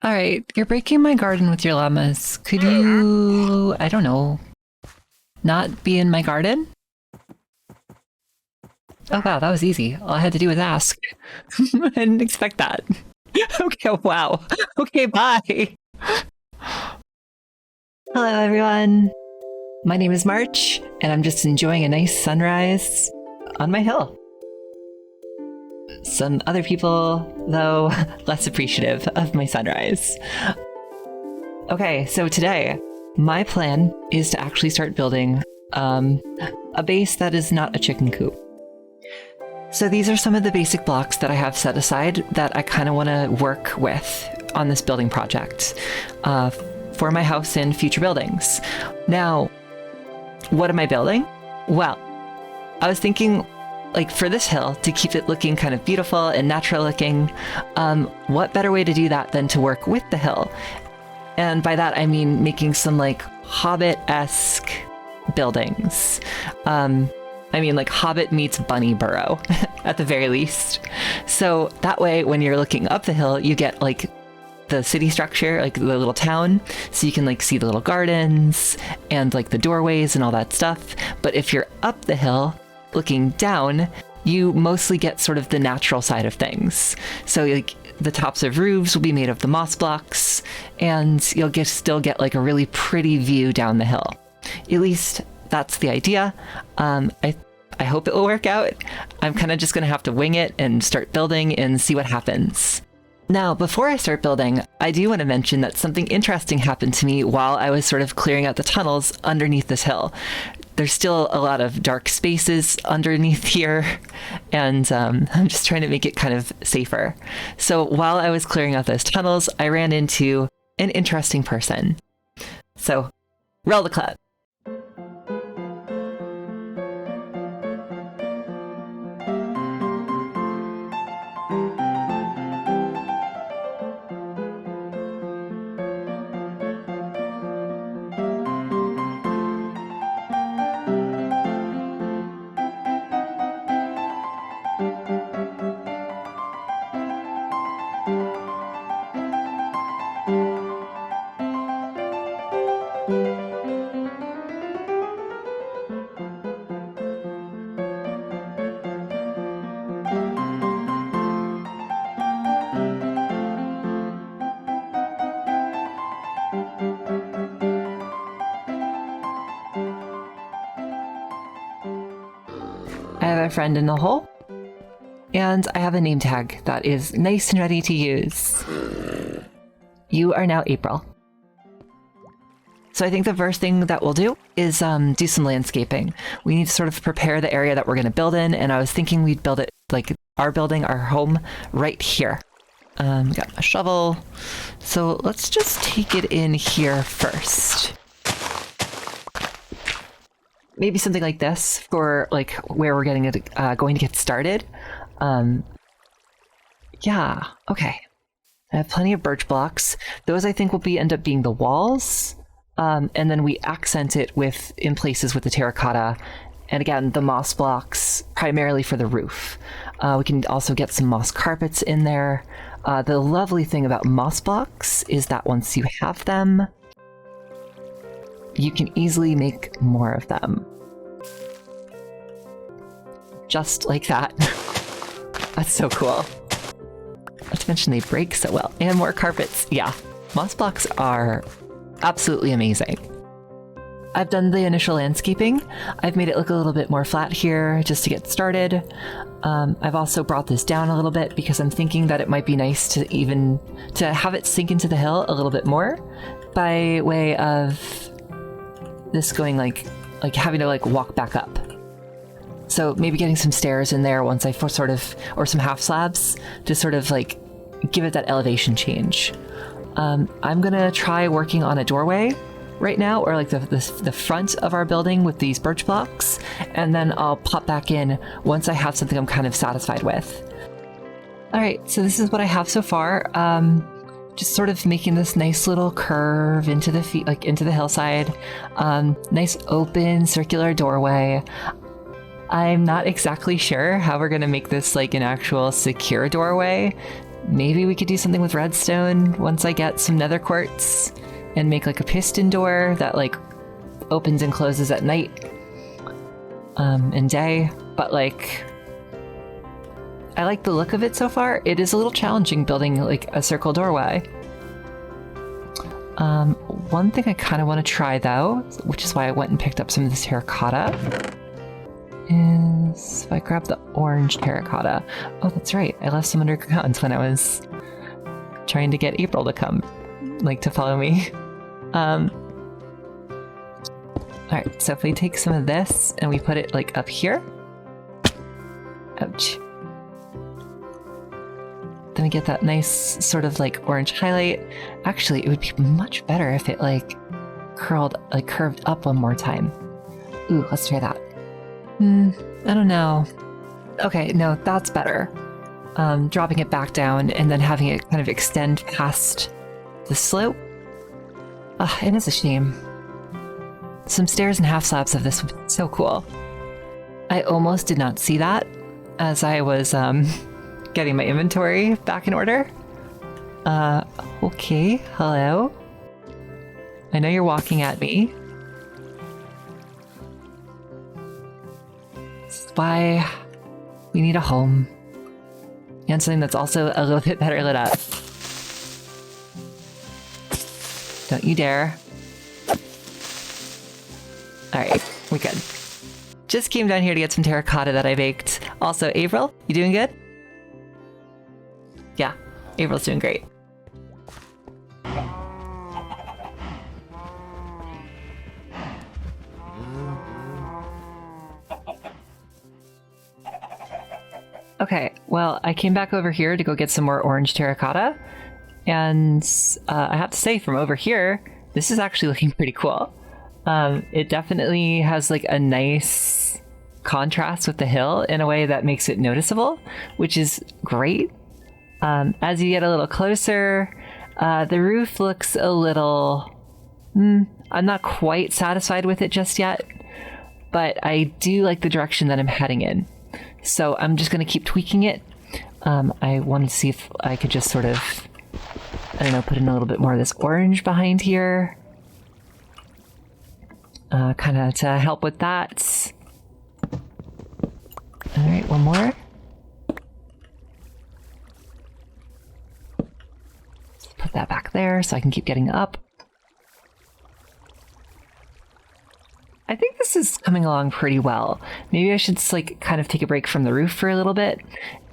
All right, you're breaking my garden with your llamas. Could you, I don't know, not be in my garden? Oh wow, that was easy. All I had to do was ask. I didn't expect that. Okay, wow. Okay, bye. Hello, everyone. My name is March, and I'm just enjoying a nice sunrise on my hill. Some other people, though, less appreciative of my sunrise. Okay, so today, my plan is to actually start building a base that is not a chicken coop. So these are some of the basic blocks that I have set aside that I kind of want to work with on this building project for my house and future buildings. Now, what am I building? Well, I was thinking, like, for this hill, to keep it looking kind of beautiful and natural looking, what better way to do that than to work with the hill? And by that, I mean making some, like, Hobbit-esque buildings. I mean, like, Hobbit meets Bunny Burrow, at the very least. So that way, when you're looking up the hill, you get, like, the city structure, like the little town, so you can, like, see the little gardens and, like, the doorways and all that stuff. But if you're up the hill, looking down, you mostly get sort of the natural side of things. So, like, the tops of roofs will be made of the moss blocks, and you'll still get, like, a really pretty view down the hill. At least that's the idea. I hope it will work out. I'm kind of just going to have to wing it and start building and see what happens. Now, before I start building, I do want to mention that something interesting happened to me while I was sort of clearing out the tunnels underneath this hill. There's still a lot of dark spaces underneath here, and I'm just trying to make it kind of safer. So while I was clearing out those tunnels, I ran into an interesting person. So, roll the clip. I have a friend in the hole, and I have a name tag that is nice and ready to use. You are now April. So I think the first thing that we'll do is do some landscaping. We need to sort of prepare the area that we're going to build in, and I was thinking we'd build it, like, our building, our home, right here. Got a shovel. So let's just take it in here first. Maybe something like this for, like, where we're getting it, going to get started. Yeah, okay. I have plenty of birch blocks. Those I think will end up being the walls. And then we accent it in places with the terracotta. And again, the moss blocks primarily for the roof. We can also get some moss carpets in there. The lovely thing about moss blocks is that once you have them, you can easily make more of them. Just like that. That's so cool. Not to mention they break so well. And more carpets. Yeah, moss blocks are absolutely amazing. I've done the initial landscaping. I've made it look a little bit more flat here just to get started. I've also brought this down a little bit because I'm thinking that it might be nice to have it sink into the hill a little bit more by way of this going like having to, like, walk back up. So maybe getting some stairs in there once I or some half slabs to sort of, like, give it that elevation change. I'm gonna try working on a doorway right now, or like the front of our building with these birch blocks, and then I'll pop back in once I have something I'm kind of satisfied with. All right, so this is what I have so far. Just sort of making this nice little curve into the hillside. Nice open circular doorway. I'm not exactly sure how we're gonna make this like an actual secure doorway. Maybe we could do something with redstone once I get some nether quartz and make like a piston door that like opens and closes at night and day. But like, I like the look of it so far. It is a little challenging building like a circle doorway. One thing I kind of want to try though, which is why I went and picked up some of this terracotta, is if I grab the orange terracotta. Oh, that's right. I left some underground when I was trying to get April to come, like to follow me. Alright, so if we take some of this and we put it like up here. Ouch. Then we get that nice sort of like orange highlight. Actually, it would be much better if it like curved up one more time. Ooh, let's try that. I don't know. Okay, no, that's better. Dropping it back down and then having it kind of extend past the slope. It is a shame. Some stairs and half slabs of this would be so cool. I almost did not see that as I was getting my inventory back in order. Okay, hello. I know you're walking at me. This is why we need a home. And something that's also a little bit better lit up. Don't you dare. Alright, we good. Just came down here to get some terracotta that I baked. Also, April, you doing good? Yeah, April's doing great. Okay, well, I came back over here to go get some more orange terracotta, and I have to say, from over here, this is actually looking pretty cool. It definitely has like a nice contrast with the hill in a way that makes it noticeable, which is great. As you get a little closer, the roof looks a little... I'm not quite satisfied with it just yet, but I do like the direction that I'm heading in. So I'm just going to keep tweaking it. I wanted to see if I could just sort of, I don't know, put in a little bit more of this orange behind here. Kind of to help with that. All right, one more. Just put that back there so I can keep getting up. I think this is coming along pretty well. Maybe I should just like kind of take a break from the roof for a little bit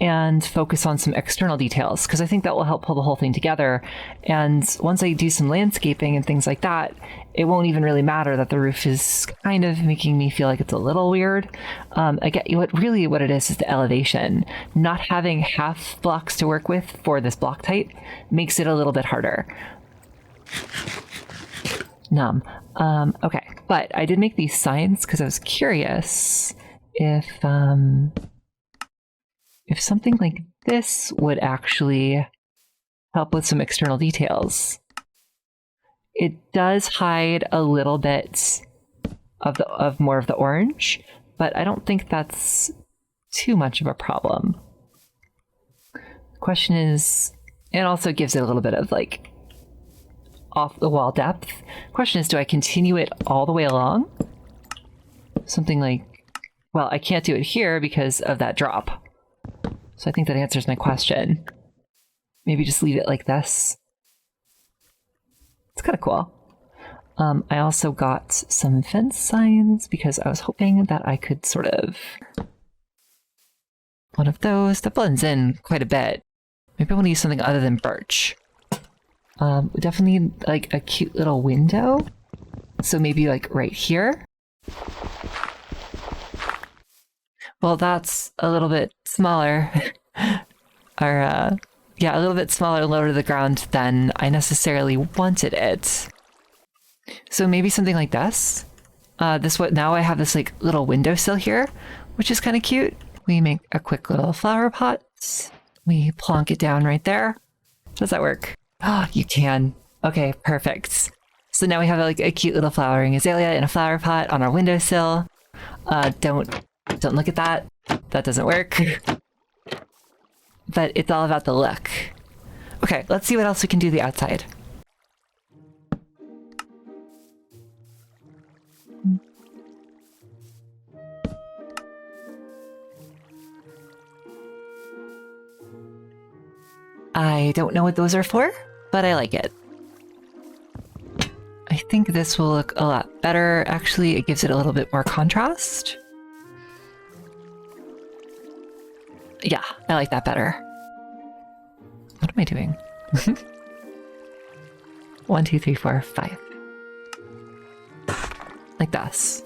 and focus on some external details, because I think that will help pull the whole thing together. And once I do some landscaping and things like that, it won't even really matter that the roof is kind of making me feel like it's a little weird. I get what it is the elevation. Not having half blocks to work with for this block type makes it a little bit harder. Okay, but I did make these signs because I was curious if something like this would actually help with some external details. It does hide a little bit of more of the orange, but I don't think that's too much of a problem. Question is, it also gives it a little bit of like off the wall depth. Question is, do I continue it all the way along? Something like, well, I can't do it here because of that drop. So I think that answers my question. Maybe just leave it like this. It's kind of cool. I also got some fence signs because I was hoping that I could sort of... one of those that blends in quite a bit. Maybe I want to use something other than birch. We definitely need like a cute little window. So maybe like right here. Well, that's a little bit smaller. Yeah, a little bit smaller, lower to the ground than I necessarily wanted it. So maybe something like this. Now I have this like little windowsill here, which is kind of cute. We make a quick little flower pot. We plonk it down right there. Does that work? Oh, you can. Okay, perfect. So now we have like a cute little flowering azalea in a flower pot on our windowsill. Don't look at that. That doesn't work. But it's all about the look. Okay, let's see what else we can do the outside. I don't know what those are for, but I like it. I think this will look a lot better. Actually, it gives it a little bit more contrast. Yeah, I like that better. What am I doing? 1, 2, 3, 4, 5. Like this.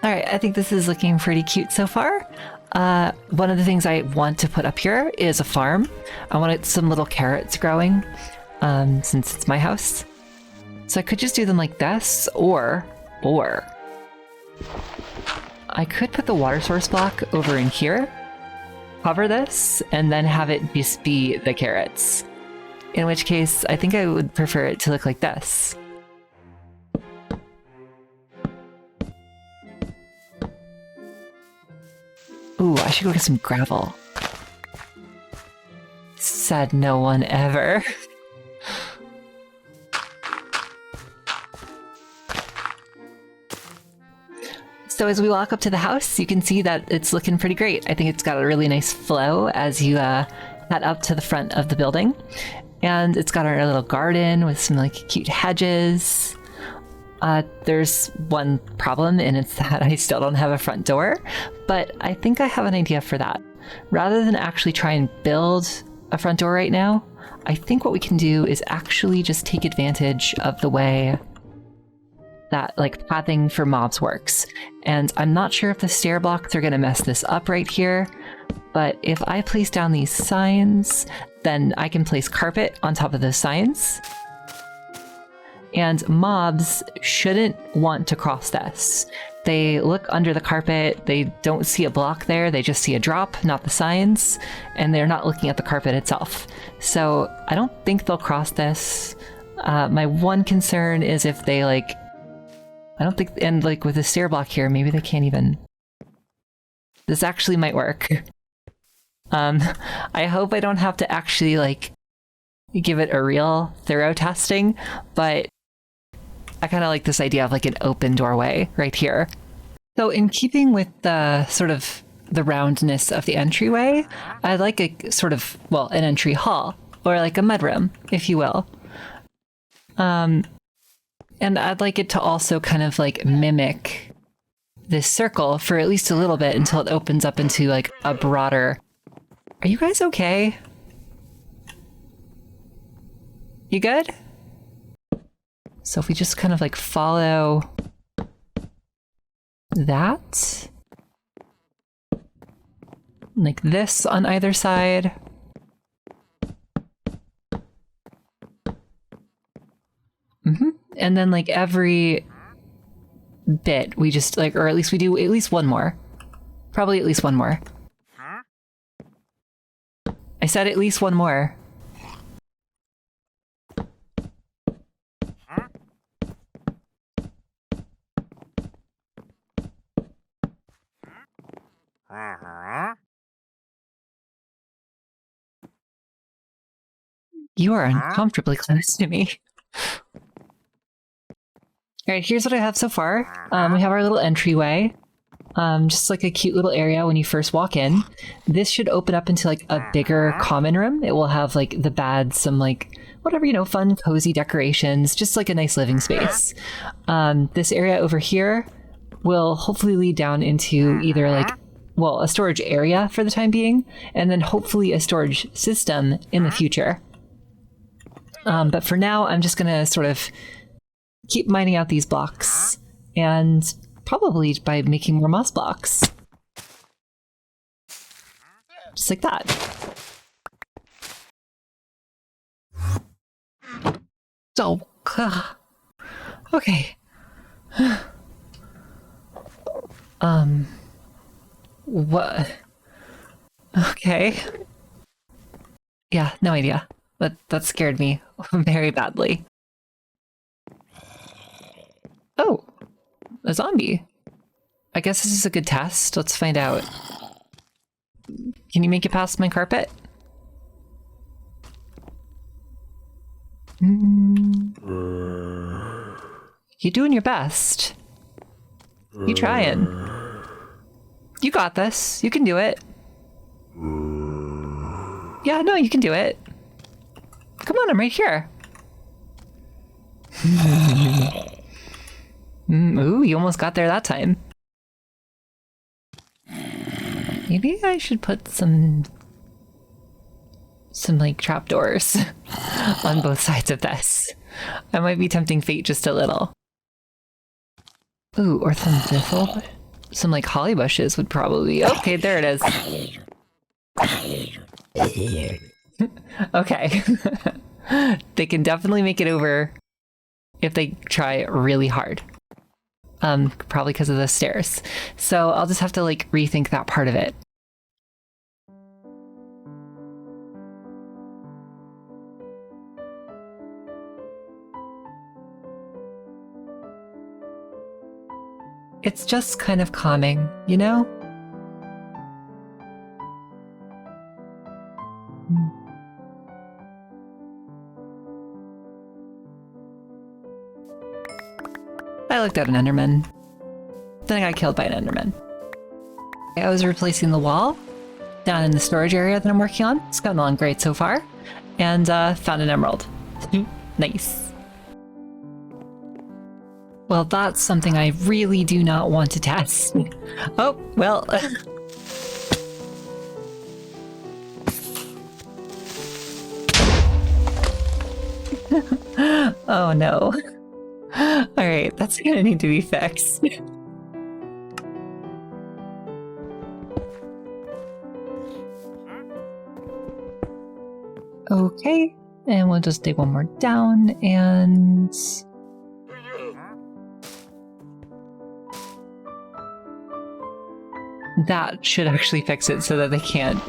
All right, I think this is looking pretty cute so far. One of the things I want to put up here is a farm. I wanted some little carrots growing, since it's my house. So I could just do them like this, or I could put the water source block over in here, cover this, and then have it just be the carrots. In which case, I think I would prefer it to look like this. Ooh, I should go get some gravel. Said no one ever. So as we walk up to the house, you can see that it's looking pretty great. I think it's got a really nice flow as you head up to the front of the building. And it's got our little garden with some like cute hedges. There's one problem, and it's that I still don't have a front door, but I think I have an idea for that. Rather than actually try and build a front door right now, I think what we can do is actually just take advantage of the way that like pathing for mobs works. And I'm not sure if the stair blocks are going to mess this up right here, but if I place down these signs, then I can place carpet on top of those signs. And mobs shouldn't want to cross this. They look under the carpet, they don't see a block there, they just see a drop, not the signs, and they're not looking at the carpet itself. So I don't think they'll cross this. My one concern is if they like, I don't think, and like with the stair block here, maybe they can't even. This actually might work. I hope I don't have to actually like give it a real thorough testing, but I kind of like this idea of like an open doorway right here. So in keeping with the sort of the roundness of the entryway, I'd like a sort of, well, an entry hall, or like a mudroom, if you will. And I'd like it to also kind of like mimic this circle for at least a little bit until it opens up into like a broader... Are you guys okay? You good? So if we just kind of like follow that, like this on either side. And then like every bit we just like, or at least we do at least one more. Probably at least one more. I said at least one more. You are uncomfortably close to me. All right, here's what I have so far. We have our little entryway. Just like a cute little area when you first walk in. This should open up into like a bigger common room. It will have like the bed, some like whatever, you know, fun, cozy decorations, just like a nice living space. This area over here will hopefully lead down into either like, well, a storage area for the time being, and then hopefully a storage system in the future. But for now, I'm just gonna sort of keep mining out these blocks, and probably by making more moss blocks. Just like that. Oh, okay. What? Okay. Yeah, no idea. That scared me very badly. Oh, a zombie. I guess this is a good test. Let's find out. Can you make it past my carpet? You're doing your best. You trying. You got this. You can do it. Yeah, no, you can do it. Come on, I'm right here. Ooh, you almost got there that time. Maybe I should put some like trapdoors on both sides of this. I might be tempting fate just a little. Ooh, or some like holly bushes would probably be... Okay, there it is. Okay. They can definitely make it over if they try really hard. Probably because of the stairs. So I'll just have to like rethink that part of it. It's just kind of calming, you know? I looked at an Enderman. Then I got killed by an Enderman. I was replacing the wall down in the storage area that I'm working on. It's gotten along great so far. And found an emerald. Nice. Well, that's something I really do not want to test. Oh, well. Oh no. Alright, that's gonna need to be fixed. Okay, and we'll just dig one more down and... That should actually fix it so that they can't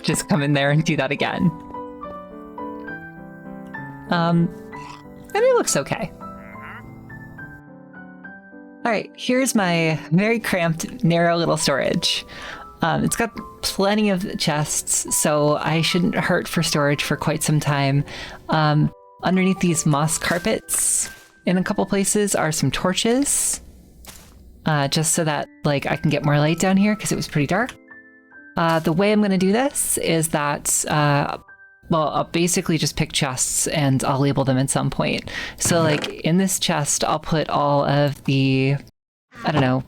just come in there and do that again. And it looks okay. Alright, here's my very cramped, narrow little storage. It's got plenty of chests, so I shouldn't hurt for storage for quite some time. Underneath these moss carpets in a couple places are some torches. Just so that like I can get more light down here because it was pretty dark. The way I'm going to do this is that, well, I'll basically just pick chests and I'll label them at some point. So like in this chest, I'll put all of the, I don't know,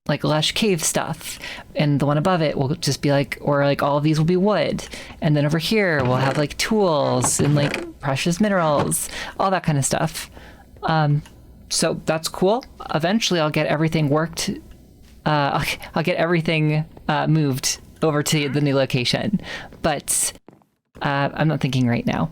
like lush cave stuff. And the one above it will just be like, or like all of these will be wood. And then over here we'll have like tools and like precious minerals, all that kind of stuff. So that's cool. Eventually I'll get everything worked. I'll get everything moved over to the new location. But I'm not thinking right now.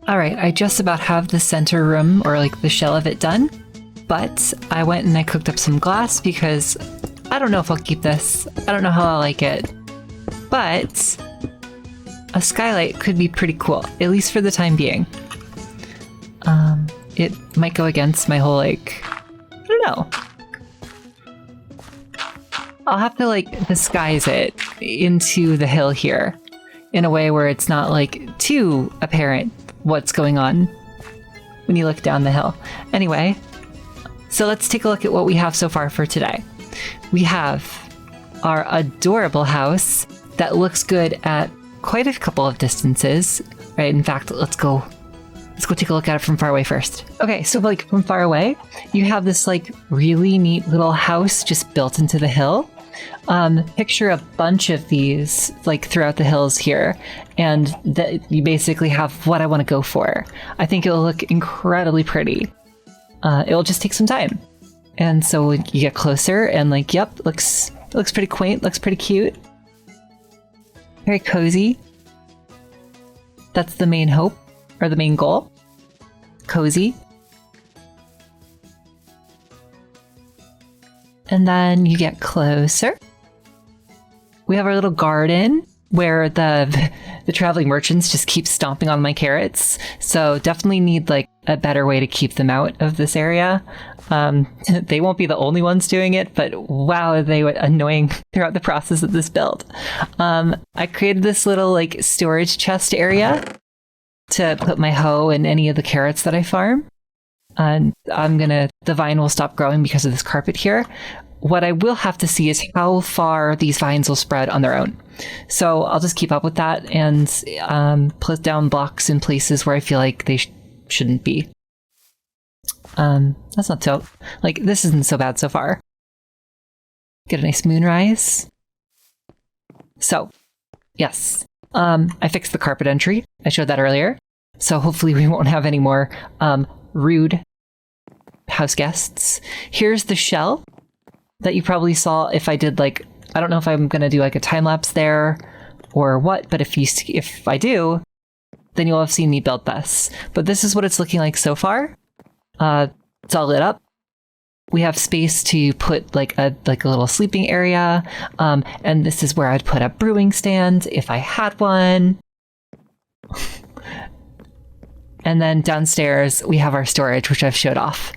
Alright, I just about have the center room, or like the shell of it done, but I went and I cooked up some glass because I don't know if I'll keep this. I don't know how I'll like it, but a skylight could be pretty cool, at least for the time being. It might go against my whole like, I don't know. I'll have to like disguise it into the hill here in a way where it's not like too apparent what's going on when you look down the hill. Anyway, so let's take a look at what we have so far for today. We have our adorable house that looks good at quite a couple of distances, right? In fact, let's go take a look at it from far away first. Okay, so like from far away, you have this like really neat little house just built into the hill. Picture a bunch of these like throughout the hills here, and that you basically have what I want to go for. I think it'll look incredibly pretty. It'll just take some time. And so you get closer and like, yep, looks pretty quaint, looks pretty cute. Very cozy. That's the main hope, or the main goal. Cozy. And then you get closer. We have our little garden where the traveling merchants just keep stomping on my carrots. So definitely need like a better way to keep them out of this area. They won't be the only ones doing it, but wow, are they annoying throughout the process of this build. I created this little like storage chest area to put my hoe and any of the carrots that I farm. And the vine will stop growing because of this carpet here. What I will have to see is how far these vines will spread on their own. So I'll just keep up with that and put down blocks in places where I feel like they shouldn't be. That's not so, like, this isn't so bad so far. Get a nice moonrise. So, yes, I fixed the carpet entry. I showed that earlier. So hopefully we won't have any more rude house guests. Here's the shell that you probably saw if I did like, I don't know if I'm going to do like a time lapse there or what, but if I do, then you'll have seen me build this. But this is what it's looking like so far. It's all lit up. We have space to put like a little sleeping area. And this is where I'd put a brewing stand if I had one. And then downstairs, we have our storage, which I've showed off.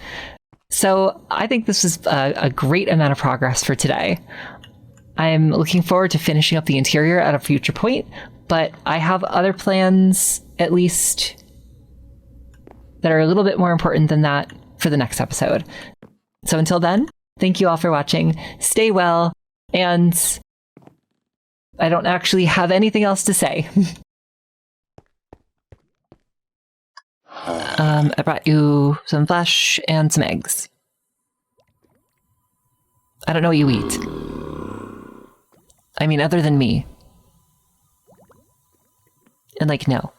So I think this is a great amount of progress for today. I'm looking forward to finishing up the interior at a future point, but I have other plans, at least, that are a little bit more important than that for the next episode. So until then, thank you all for watching. Stay well, and I don't actually have anything else to say. I brought you some flesh and some eggs. I don't know what you eat. I mean, other than me. And like, no.